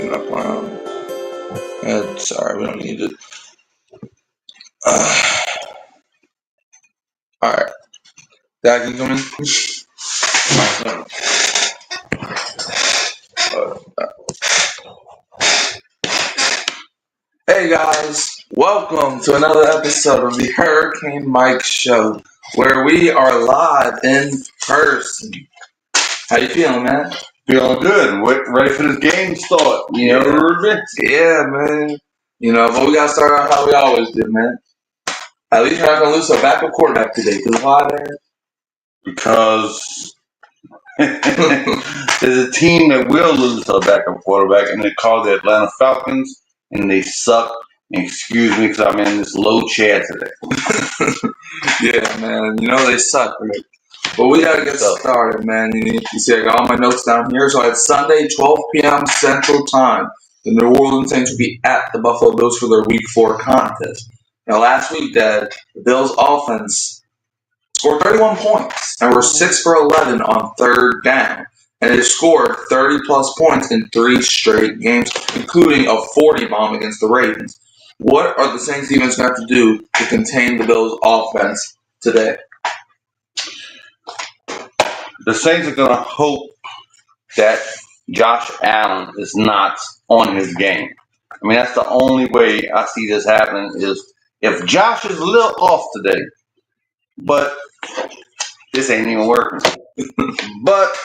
switching up sorry, we don't need it. Alright. Dad, can you come in? Hey guys, welcome to another episode of the Hurricane Mike Show, where we are live in person. How you feeling, man? Feeling good. Ready for this game start. Yeah, man. But we gotta start out how we always do, man. At least we're not gonna lose a backup quarterback today. Because why, man? Because there's a team that will lose a backup quarterback, and they're called the Atlanta Falcons, and they suck. Excuse me, because I'm in this low chair today. Yeah, man. They suck, right? But we gotta get started, man. You see, I got all my notes down here. So it's Sunday, 12 p.m. Central Time. The New Orleans Saints will be at the Buffalo Bills for their Week 4 contest. Now, last week, Dad, the Bills' offense scored 31 points and were 6 for 11 on third down. And they scored 30-plus points in 3 straight games, including a 40 bomb against the Ravens. What are the Saints defense going to have to do to contain the Bills' offense today? The Saints are going to hope that Josh Allen is not on his game. I mean, that's the only way I see this happening is if Josh is a little off today, but this ain't even working. But,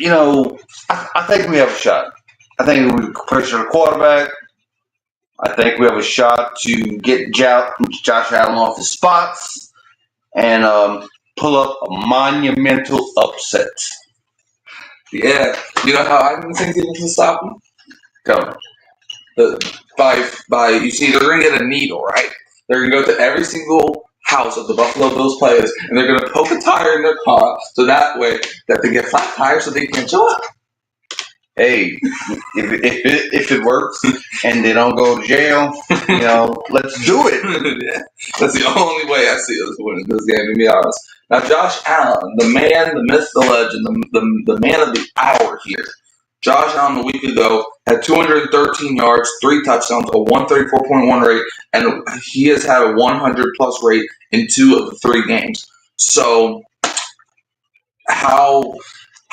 I think we have a shot. I think we pressure the quarterback. I think we have a shot to get Josh Allen off his spots and pull up a monumental upset. Yeah. You know how I didn't think they can stop him? Go. You see, they're going to get a needle, right? They're going to go to every single house of the Buffalo Bills players, and they're going to poke a tire in their car, so that way that they get flat tires so they can't show up. Hey, if it works and they don't go to jail, let's do it. Yeah, that's the only way I see us winning this game, to be honest. Now, Josh Allen, the man, the myth, the legend, the man of the hour here. Josh Allen a week ago had 213 yards, 3 touchdowns, a 134.1 rate, and he has had a 100-plus rate in 2 of the 3 games. So, how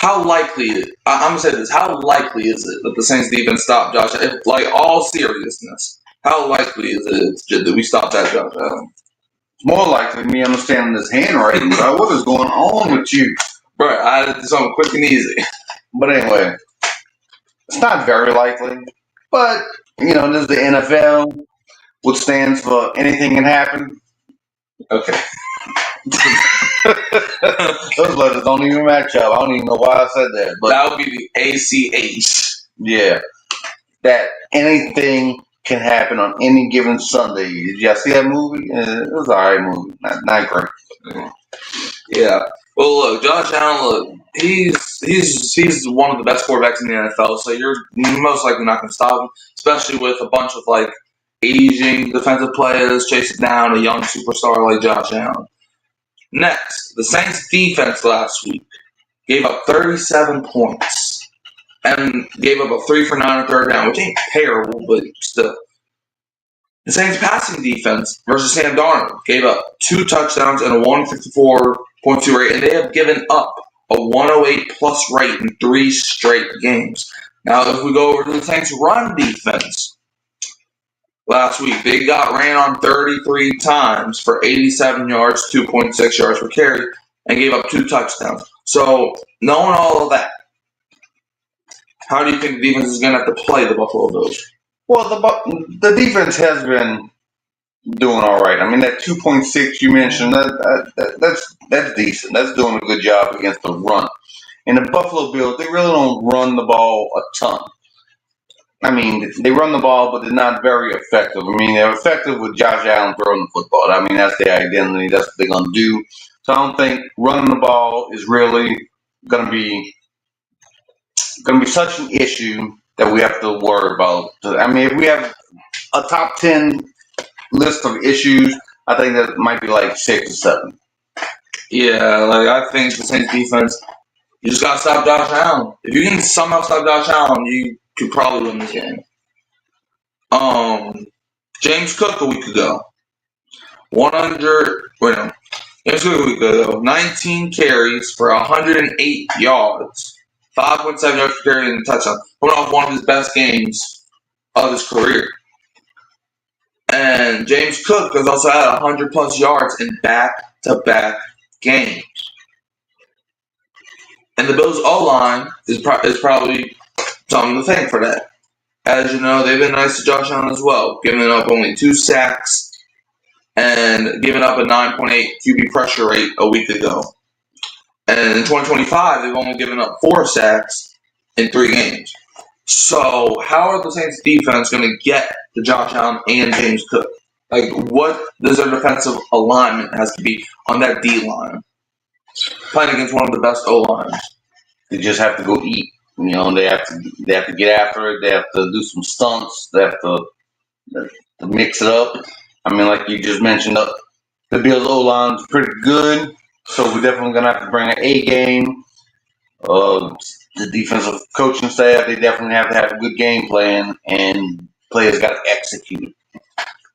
likely? I'm gonna say this. How likely is it that the Saints defense stop Josh? Like all seriousness, how likely is it that we stop that Josh Allen? It's more likely me understanding this handwriting, bro. What is going on with you? Bro, I did something quick and easy. But anyway, it's not very likely. But this is the NFL, which stands for anything can happen. Okay. Those letters don't even match up. I don't even know why I said that. But that would be the ACH. Yeah. That anything can happen on any given Sunday. Did y'all see that movie? It was an alright movie. Not great. Yeah. Well, look, Josh Allen, he's one of the best quarterbacks in the NFL, so you're most likely not going to stop him, especially with a bunch of, aging defensive players chasing down a young superstar like Josh Allen. Next, the Saints defense last week gave up 37 points and gave up a 3 for 9 on third down, which ain't terrible, but still. The Saints passing defense versus Sam Darnold gave up 2 touchdowns and a 154.2 rate, and they have given up a 108-plus rate in 3 straight games. Now, if we go over to the Saints run defense, last week, they got ran on 33 times for 87 yards, 2.6 yards per carry, and gave up 2 touchdowns. So, knowing all of that, how do you think the defense is going to have to play the Buffalo Bills? Well, the defense has been doing all right. I mean, that 2.6 you mentioned, that's decent. That's doing a good job against the run. And the Buffalo Bills, they really don't run the ball a ton. I mean, they run the ball, but they're not very effective. I mean, they're effective with Josh Allen throwing the football. I mean, that's their identity. That's what they're going to do. So I don't think running the ball is really going to be such an issue that we have to worry about. I mean, if we have a top 10 list of issues, I think that might be 6 or 7. Yeah, I think the Saints defense, you just got to stop Josh Allen. If you can somehow stop Josh Allen, could probably win this game. James Cook a week ago. 19 carries for 108 yards, 5.7 yards per carry and a touchdown. Coming off one of his best games of his career. And James Cook has also had 100 plus yards in back-to-back games. And the Bills' O-line is probably something to thank for that. As you know, they've been nice to Josh Allen as well, giving up only 2 sacks and giving up a 9.8 QB pressure rate a week ago. And in 2025, they've only given up 4 sacks in 3 games. So how are the Saints defense going to get to Josh Allen and James Cook? Like, what does their defensive alignment has to be on that D-line? Playing against one of the best O-lines. They just have to go eat. You know, they have to get after it. They have to do some stunts. They have to mix it up. I mean, like you just mentioned, the Bills' O-line is pretty good, so we're definitely going to have to bring an A game. The defensive coaching staff, they definitely have to have a good game plan, and players got to execute.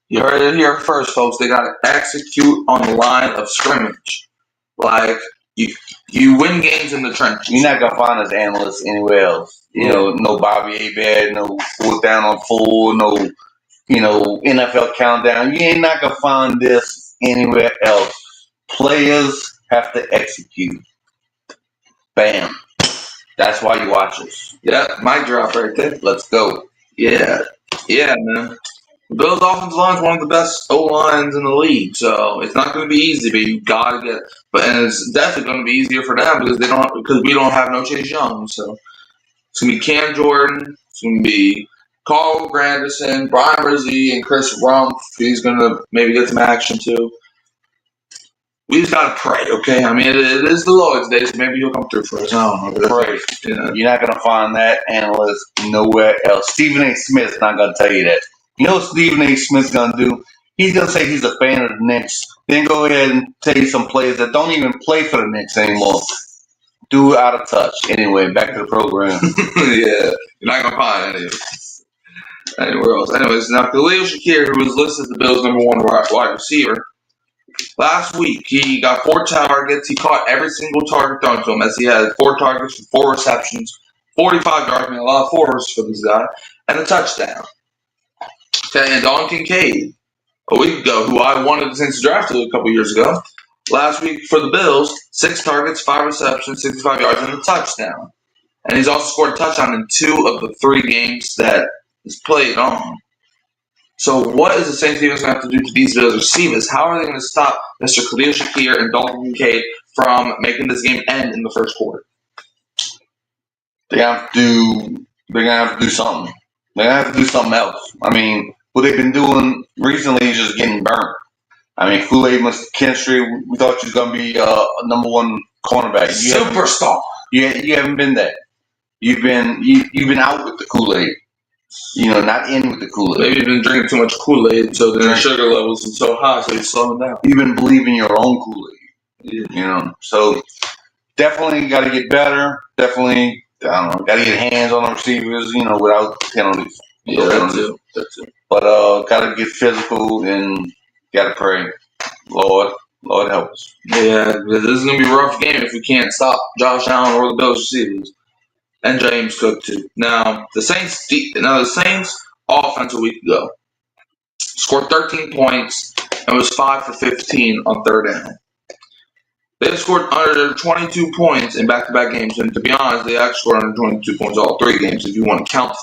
You heard it here first, folks. They got to execute on the line of scrimmage. Like, you win games in the trenches. You're not going to find us analysts anywhere else. You know, no Bobby Abad, no 4th down on 4, no, NFL countdown. You ain't not going to find this anywhere else. Players have to execute. Bam. That's why you watch us. Yeah, mic drop right there. Let's go. Yeah, man. The Bills' offensive line is one of the best O-lines in the league, so it's not going to be easy, but you got to get. And it's definitely going to be easier for them because we don't have no Chase Young. So it's going to be Cam Jordan. It's going to be Carl Granderson, Brian Brzee, and Chris Rumph. He's going to maybe get some action too. We just got to pray, okay? I mean, it is the Lord's Day, so maybe he'll come through for us. I don't know. Pray. Yeah. You're not going to find that analyst nowhere else. Stephen A. Smith's not going to tell you that. You know what Stephen A. Smith's going to do? He's going to say he's a fan of the Knicks, then go ahead and tell you some players that don't even play for the Knicks anymore. Dude out of touch. Anyway, back to the program. Yeah, you're not going to find anywhere else. Anyways, now Khalil Shakir, who was listed as the Bills' number 1 wide receiver, last week he got 4 targets. He caught every single target thrown to him, as he had 4 targets for 4 receptions, 45 yards. I mean, a lot of 4s for this guy, and a touchdown. Okay, and Dalton Kincaid, a week ago, who I wanted the Saints to draft a couple years ago, last week for the Bills, 6 targets, 5 receptions, 65 yards, and a touchdown. And he's also scored a touchdown in 2 of the 3 games that he's played on. So what is the Saints defense going to have to do to these Bills receivers? How are they going to stop Mr. Khalil Shakir and Dalton Kincaid from making this game end in the first quarter? They're going to have to do something. They're going to have to do something else. I mean, what they've been doing recently is just getting burnt. I mean, Kool-Aid McKinstry, we thought you was going to be a number 1 cornerback. Superstar. You haven't been that. You've been out with the Kool-Aid. Not in with the Kool-Aid. Maybe you've been drinking too much Kool-Aid, so the sugar levels are so high, so you're slowing down. You've been believing your own Kool-Aid. Yeah. So definitely got to get better. Definitely, got to get hands on the receivers, without penalties. Yeah, that's it. But got to get physical and got to pray. Lord help us. Yeah, this is going to be a rough game if we can't stop Josh Allen or the Bills receivers. And James Cook too. Now the Saints offense a week ago scored 13 points and was 5 for 15 on 3rd down. They've scored under 22 points in back-to-back games, and to be honest, they actually scored under 22 points all 3 games. If you want to count,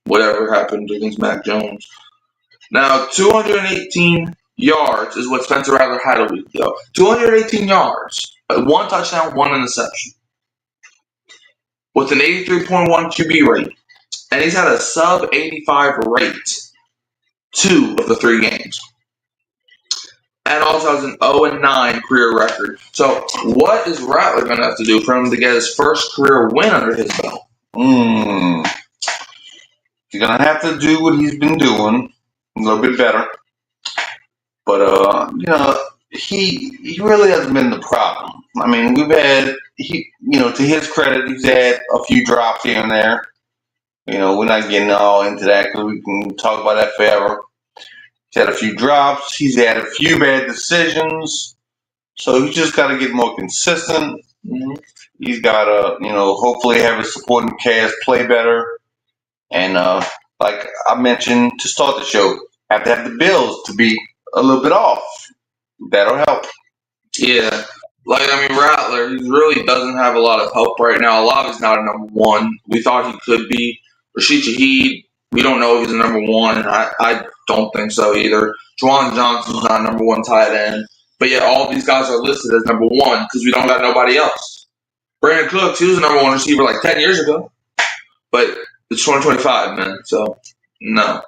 whatever happened against Mac Jones. Now 218 yards is what Spencer Rattler had a week ago. 218 yards, 1 touchdown, 1 interception. With an 83.1 QB rate. And he's had a sub-85 rate 2 of the 3 games. And also has an 0-9 career record. So what is Rattler going to have to do for him to get his first career win under his belt? He's going to have to do what he's been doing a little bit better. But, he really hasn't been the problem. I mean, we've had, to his credit, he's had a few drops here and there. We're not getting all into that because we can talk about that forever. He's had a few drops. He's had a few bad decisions. So he's just got to get more consistent. Mm-hmm. He's got to, hopefully have his supporting cast play better. And like I mentioned to start the show, have to have the Bills to be a little bit off. That'll help. Yeah. Rattler, he really doesn't have a lot of help right now. Olave's not a number one. We thought he could be. Rashid Shaheed, we don't know if he's a number one, and I don't think so either. Juwan Johnson's not a number one tight end. But yet all these guys are listed as number one because we don't got nobody else. Brandon Cooks, he was a number one receiver like 10 years ago. But it's 2025, man. So, no.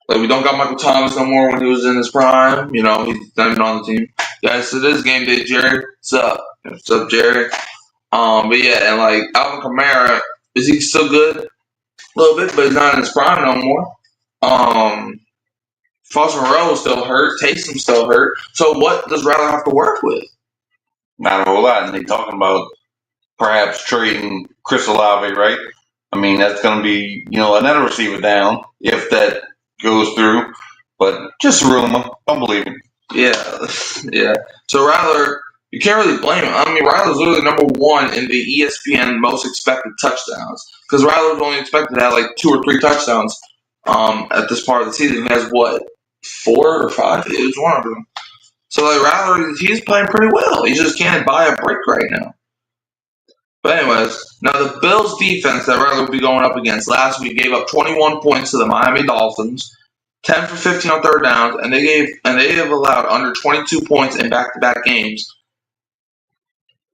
We don't got Michael Thomas no more when he was in his prime. He's not even on the team. Yes, it is game day, Jerry. What's up? What's up, Jerry? But yeah, and Alvin Kamara, is he still good? A little bit, but he's not in his prime no more. Foster Moreau is still hurt. Taysom's still hurt. So what does Rattler have to work with? Not a whole lot. And they're talking about perhaps trading Chris Olave, right? That's going to be, another receiver down if that goes through. But just rumor. Don't believe it. Yeah. So Rattler, you can't really blame him. Rattler's literally number one in the ESPN most expected touchdowns because Rattler's only expected to have 2 or 3 touchdowns at this part of the season. He has what, 4 or 5? It was one of them. So Rattler, he's playing pretty well. He just can't buy a break right now. But anyways, now the Bills defense that Rattler will be going up against last week gave up 21 points to the Miami Dolphins. 10 for 15 on third downs, and they have allowed under 22 points in back-to-back games.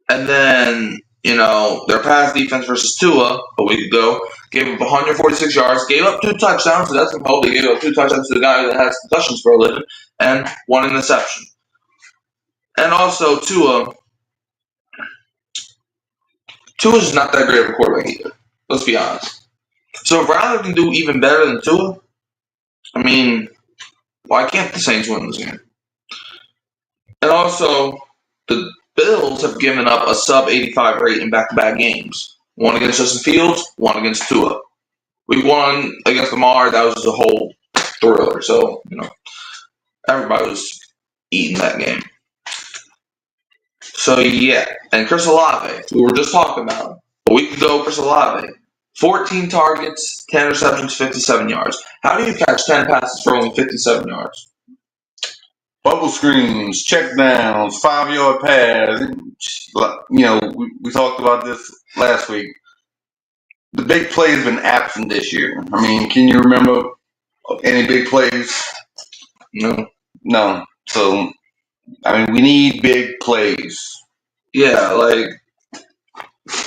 And then, their pass defense versus Tua a week ago gave up 146 yards, gave up 2 touchdowns, so that's some hope. They gave up 2 touchdowns to the guy that has concussions for a living, and 1 interception. And also, Tua's not that great of a quarterback either. Let's be honest. So if Rattler can do even better than Tua, why can't the Saints win this game? And also, the Bills have given up a sub-85 rate in back-to-back games. 1 against Justin Fields, 1 against Tua. Week 1 against Lamar, that was just a whole thriller. So, everybody was eating that game. So, yeah. And Chris Olave, we were just talking about him. A week ago, Chris Olave, 14 targets, 10 receptions, 57 yards. How do you catch 10 passes for only 57 yards? Bubble screens, check downs, 5-yard pass. We talked about this last week. The big play has been absent this year. Can you remember any big plays? No. So, we need big plays. Yeah,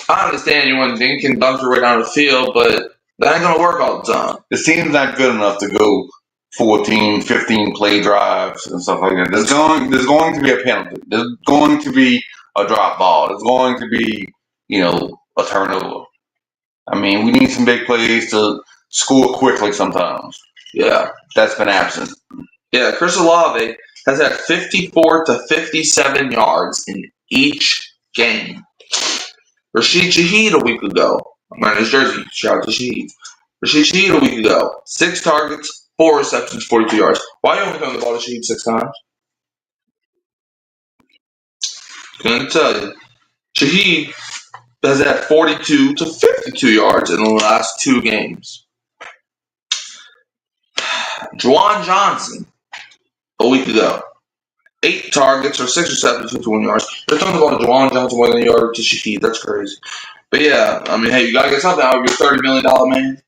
I understand you want Dink and dunk your way down the field, but that ain't going to work all the time. The team's not good enough to go 14, 15 play drives and stuff like that. There's going to be a penalty. There's going to be a drop ball. There's going to be, a turnover. We need some big plays to score quickly sometimes. Yeah. That's been absent. Yeah, Chris Olave has had 54 to 57 yards in each game. Rashid Shaheed a week ago. I'm wearing his jersey. Shout out to Shaheed. Rashid Shaheed a week ago. 6 targets, 4 receptions, 42 yards. Why are you only throwing the ball to Shaheed 6 times? Couldn't tell you. Shaheed has had 42 to 52 yards in the last 2 games. Juwan Johnson a week ago. 8 targets or 6 receptions, 51 yards. They're talking about Juwan Johnson more than a yard to Shaheed. That's crazy. But yeah, hey, you gotta get something out of your $30 million man.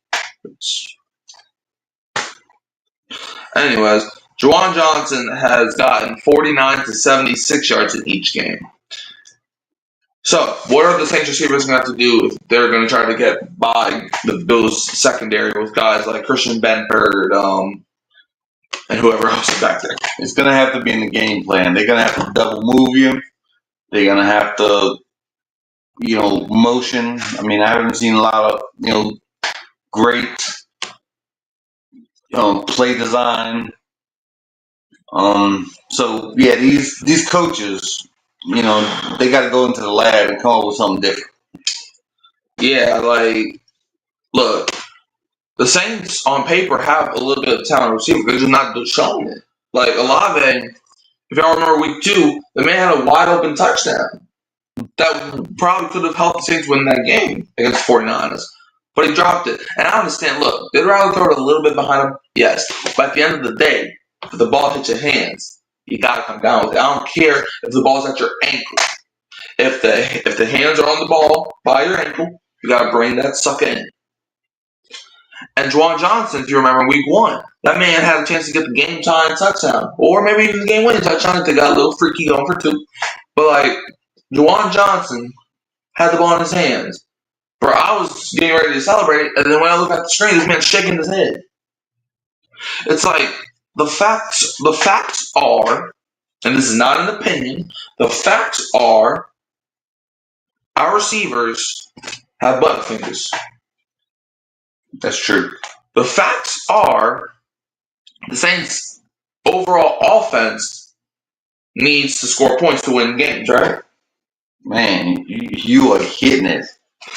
Anyways, Juwan Johnson has gotten 49 to 76 yards in each game. So, what are the Saints receivers going to have to do if they're going to try to get by the Bills secondary with guys like Christian Benford and whoever else is back there? It's going to have to be in the game plan. They're going to have to double move you. They're going to have to, motion. I haven't seen a lot of, great, play design. So, yeah, these coaches, they got to go into the lab and come up with something different. Yeah, look, the Saints on paper have a little bit of talent receiver. They're just not showing it. Like Olave, if y'all remember week 2, the man had a wide open touchdown that probably could have helped the Saints win that game against the 49ers. But he dropped it. And I understand, look, they'd rather throw it a little bit behind him, yes. But at the end of the day, if the ball hits your hands, you gotta come down with it. I don't care if the ball's at your ankle. If the hands are on the ball by your ankle, you gotta bring that sucker in. And Juwan Johnson, if you remember week 1, that man had a chance to get the game time touchdown. Or maybe even the game winning touchdown if they got a little freaky going for 2. But like Juwan Johnson had the ball in his hands. Bro, I was getting ready to celebrate, and then when I look at the screen, this man's shaking his head. It's like the facts are, and this is not an opinion, the facts are our receivers have butterfingers. That's true. The facts are the Saints' overall offense needs to score points to win games, right? Man, you are hitting it.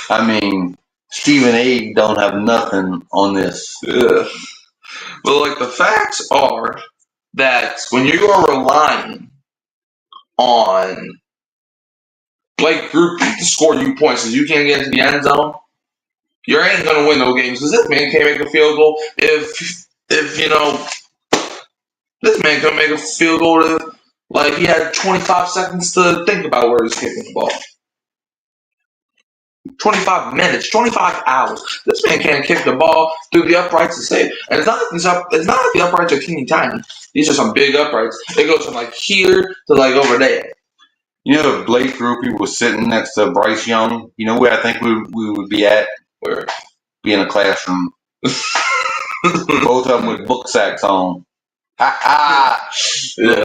I mean, Stephen A. don't have nothing on this. Yeah. But like the facts are that when you are relying on Blake Grupe to score you points because you can't get into the end zone, you ain't gonna win no games because this man can't make a field goal. If you know this man can make a field goal to, like he had 25 seconds to think about where he's kicking the ball. 25 minutes, 25 hours. This man can't kick the ball through the uprights to save. And it's not like the uprights are teeny tiny. These are some big uprights. It goes from like here to like over there. You know, if Blake Grupe was sitting next to Bryce Young, you know where I think we would be at? Where? Be in a classroom. Both of them with book sacks on. Yeah.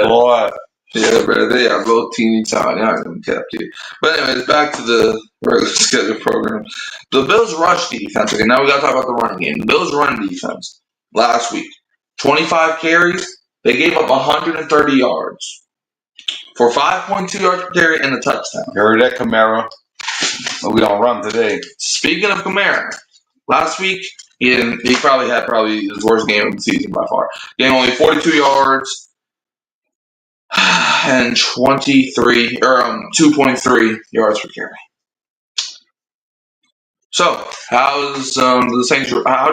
Boy. Yeah, bro, they are both teeny tiny. I am kept here. But anyways, back to the regular schedule program. The Bills' rush defense. Okay, now we got to talk about the running game. The Bills' run defense last week, 25 carries. They gave up 130 yards for 5.2 yards per carry and a touchdown. You heard that, Kamara? But we don't run today. Speaking of Kamara, last week he probably had his worst game of the season by far. Gained only 42 yards. And 2.3 yards per carry. So, how do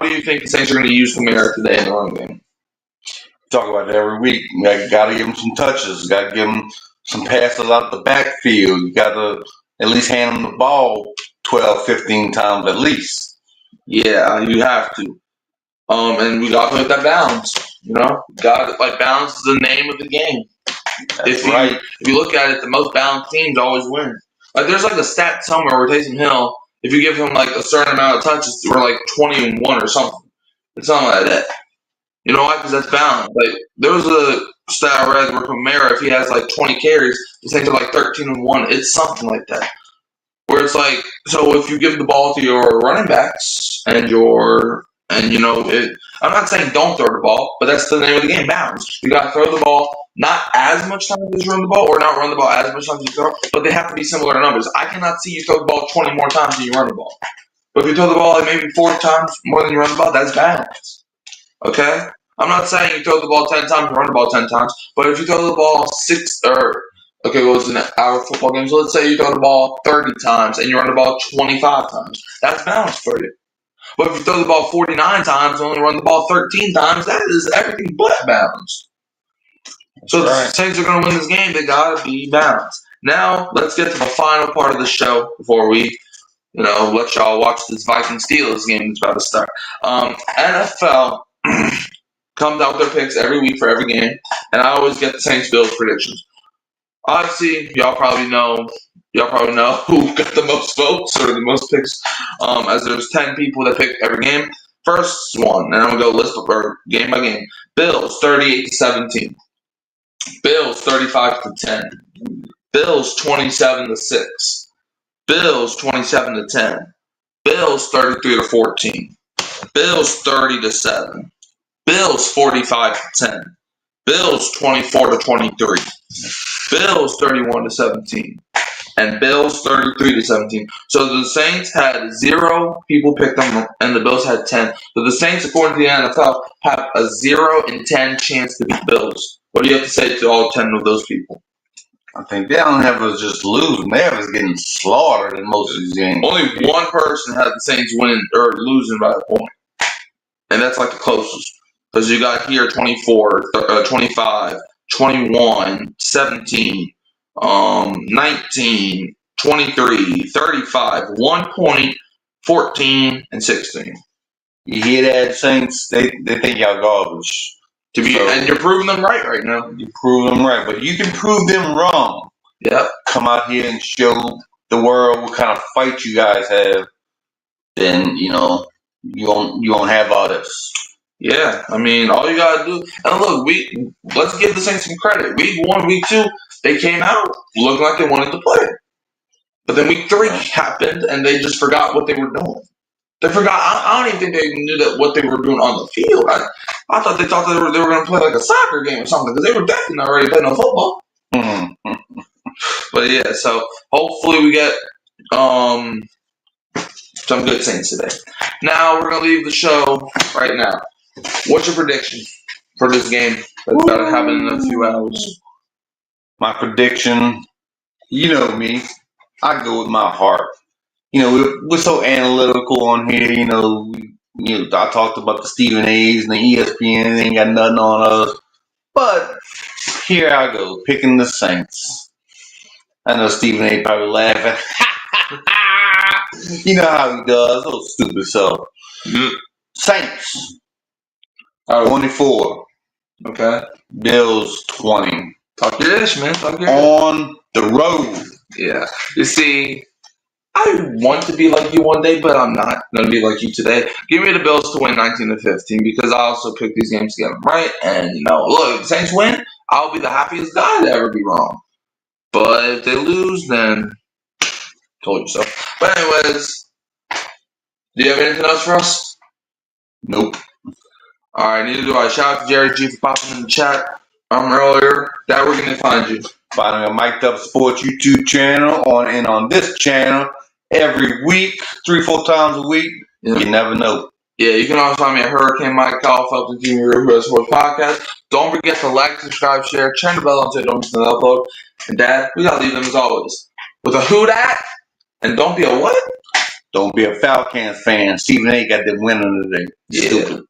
you think the Saints are going to use Kamara today in the run game? Talk about it every week. You got to give him some touches. Got to give him some passes out the backfield. You got to at least hand him the ball 12, 15 times at least. Yeah, you have to. And we got to hit that balance. You know, balance is the name of the game. That's right. If you look at it, the most balanced teams always win. Like there's like a stat somewhere where Taysom Hill, if you give him like a certain amount of touches, we're like 20-1 or something. It's something like that. You know why? Because that's balanced. Like there was a stat I read where Kamara, if he has like 20 carries, the Saints are like 13-1. It's something like that. Where it's like, so if you give the ball to your running backs I'm not saying don't throw the ball, but that's the name of the game, balance. You got to throw the ball not as much time as you run the ball, or not run the ball as much time as you throw, but they have to be similar numbers. I cannot see you throw the ball 20 more times than you run the ball. But if you throw the ball like maybe 40 times more than you run the ball, that's balance. Okay? I'm not saying you throw the ball 10 times and run the ball 10 times, but if you throw the ball what was an hour football game? So let's say you throw the ball 30 times and you run the ball 25 times. That's balance for you. But if you throw the ball 49 times and only run the ball 13 times, that is everything but balanced. So the Saints are going to win this game. They got to be balanced. Now, let's get to the final part of the show before we, let y'all watch this Vikings-Steelers game that's about to start. NFL comes out with their picks every week for every game, and I always get the Saints-Bills predictions. Obviously, y'all probably know who got the most votes or the most picks, as there's 10 people that pick every game. First one, and I'm going to go list game by game. Bills, 38-17. Bills, 35-10. Bills, 27-6. Bills, 27-10. Bills, 33-14. Bills, 30-7. Bills, 45-10. Bills, 24-23. Bills, 31-17. and Bills 33-17. So the Saints had 0 people pick them, and the Bills had 10. So the Saints, according to the NFL, have a 0 in 10 chance to beat Bills. What do you have to say to all 10 of those people? I think they don't have us just losing. They have us getting slaughtered in most of these games. Only one person had the Saints winning or losing by a point, and that's like the closest. Because you got here 24, 25, 21, 17, 19, 23, 35, 1 point, 14, and 16. You hear that, Saints? They think y'all garbage. And you're proving them right now. You prove them right, but you can prove them wrong. Yep. Come out here and show the world what kind of fight you guys have. Then you won't have all this. Yeah, I mean, all you gotta do, and look, let's give the Saints some credit. Week 1, week 2, they came out looking like they wanted to play, but then week 3 happened, and they just forgot what they were doing. They forgot. I don't even think they knew that what they were doing on the field. I thought they were going to play like a soccer game or something because they were definitely not ready to play no football. But yeah, so hopefully we get some good Saints today. Now we're gonna leave the show right now. What's your prediction for this game that's about to happen in a few hours? My prediction, you know me, I go with my heart. We're so analytical on here. I talked about the Stephen A's and the ESPN. They ain't got nothing on us. But here I go, picking the Saints. I know Stephen A probably laughing. You know how he does, little stupid stuff. Mm-hmm. Saints, 24. Okay. Bills, 20. Talk your ish, man. Talk your on the road. Yeah. You see, I want to be like you one day, but I'm not going to be like you today. Give me the Bills to win 19-15 because I also picked these games to get them right. And, look, if the Saints win, I'll be the happiest guy to ever be wrong. But if they lose, then told you so. But anyways, do you have anything else for us? Nope. All right, neither do I. Shout out to Jerry G for popping in the chat earlier. Dad, where can they find you? Find me on Mic'd Up Sports YouTube channel on this channel every week, 3-4 times a week. Yeah. You never know. Yeah, you can also find me at Hurricane Mike, Kyle Phelps, and Team Real Sports Podcast. Don't forget to like, subscribe, share, turn the bell on so you don't miss another upload. And Dad, we gotta leave them as always with a who dat, and don't be a what? Don't be a Falcons fan. Stephen A got them winning today. Yeah. Stupid.